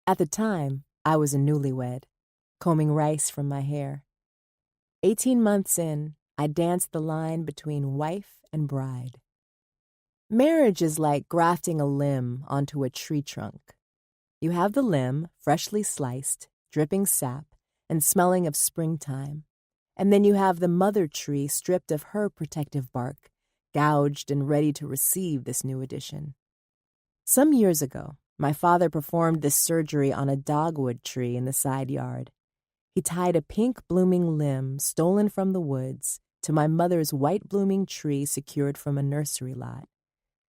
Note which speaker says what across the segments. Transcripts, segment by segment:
Speaker 1: At the time, I was a newlywed, combing rice from my hair. 18 months in, I danced the line between wife and bride. Marriage is like grafting a limb onto a tree trunk. You have the limb, freshly sliced, dripping sap, and smelling of springtime. And then you have the mother tree stripped of her protective bark, gouged and ready to receive this new addition. Some years ago, my father performed this surgery on a dogwood tree in the side yard. He tied a pink blooming limb stolen from the woods to my mother's white blooming tree secured from a nursery lot.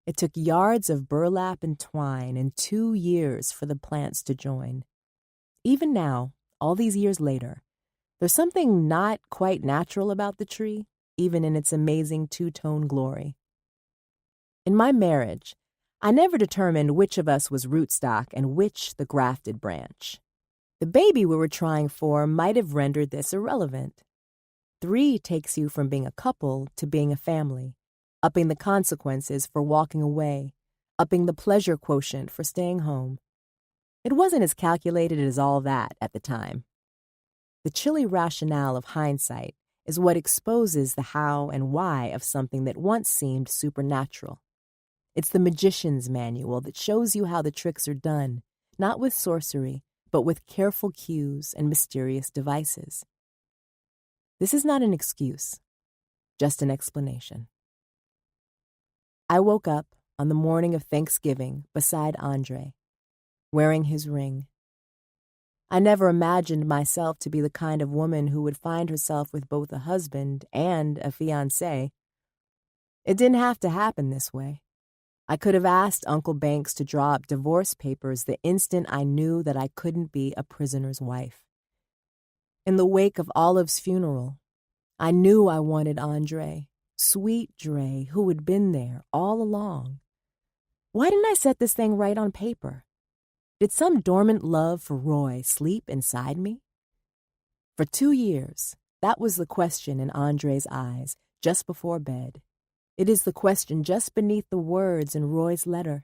Speaker 1: It took yards of burlap and twine and 2 years for the plants to join. Even now, all these years later, there's something not quite natural about the tree, even in its amazing two-tone glory. In my marriage, I never determined which of us was rootstock and which the grafted branch. The baby we were trying for might have rendered this irrelevant. 3 takes you from being a couple to being a family, upping the consequences for walking away, upping the pleasure quotient for staying home. It wasn't as calculated as all that at the time. The chilly rationale of hindsight is what exposes the how and why of something that once seemed supernatural. It's the magician's manual that shows you how the tricks are done, not with sorcery, but with careful cues and mysterious devices. This is not an excuse, just an explanation. I woke up on the morning of Thanksgiving beside Andre, wearing his ring. I never imagined myself to be the kind of woman who would find herself with both a husband and a fiancé. It didn't have to happen this way. I could have asked Uncle Banks to draw up divorce papers the instant I knew that I couldn't be a prisoner's wife. In the wake of Olive's funeral, I knew I wanted Andre, sweet Dre, who had been there all along. Why didn't I set this thing right on paper? Did some dormant love for Roy sleep inside me? For 2 years, that was the question in Andre's eyes just before bed. It is the question just beneath the words in Roy's letter,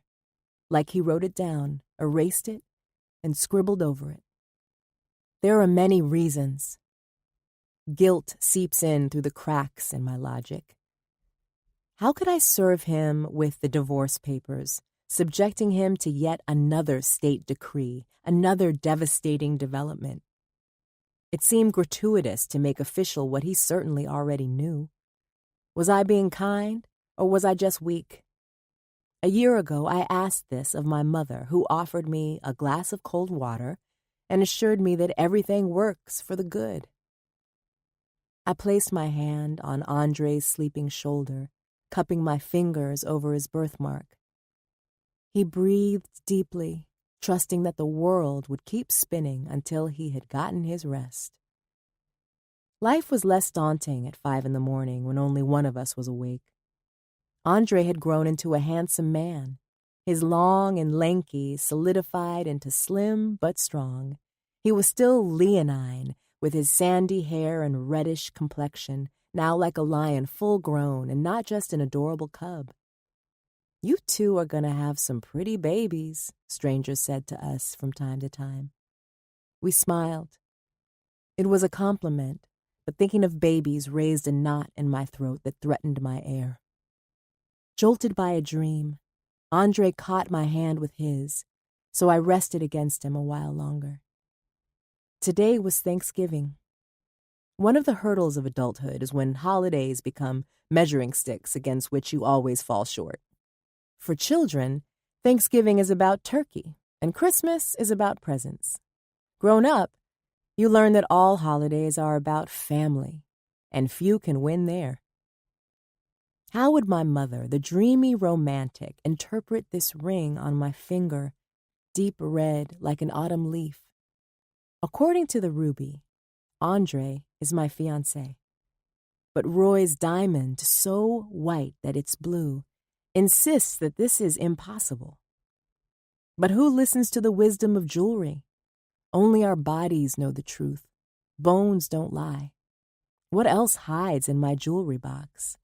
Speaker 1: like he wrote it down, erased it, and scribbled over it. There are many reasons. Guilt seeps in through the cracks in my logic. How could I serve him with the divorce papers, subjecting him to yet another state decree, another devastating development? It seemed gratuitous to make official what he certainly already knew. Was I being kind, or was I just weak? A year ago, I asked this of my mother, who offered me a glass of cold water and assured me that everything works for the good. I placed my hand on Andre's sleeping shoulder, cupping my fingers over his birthmark. He breathed deeply, trusting that the world would keep spinning until he had gotten his rest. Life was less daunting at 5 a.m. when only one of us was awake. Andre had grown into a handsome man, his long and lanky solidified into slim but strong. He was still leonine, with his sandy hair and reddish complexion, now like a lion full grown and not just an adorable cub. "You two are going to have some pretty babies," strangers said to us from time to time. We smiled. It was a compliment, but thinking of babies raised a knot in my throat that threatened my air. Jolted by a dream, Andre caught my hand with his, so I rested against him a while longer. Today was Thanksgiving. One of the hurdles of adulthood is when holidays become measuring sticks against which you always fall short. For children, Thanksgiving is about turkey, and Christmas is about presents. Grown up, you learn that all holidays are about family, and few can win there. How would my mother, the dreamy romantic, interpret this ring on my finger, deep red like an autumn leaf? According to the ruby, Andre is my fiancé. But Roy's diamond, so white that it's blue, insists that this is impossible. But who listens to the wisdom of jewelry? Only our bodies know the truth. Bones don't lie. What else hides in my jewelry box?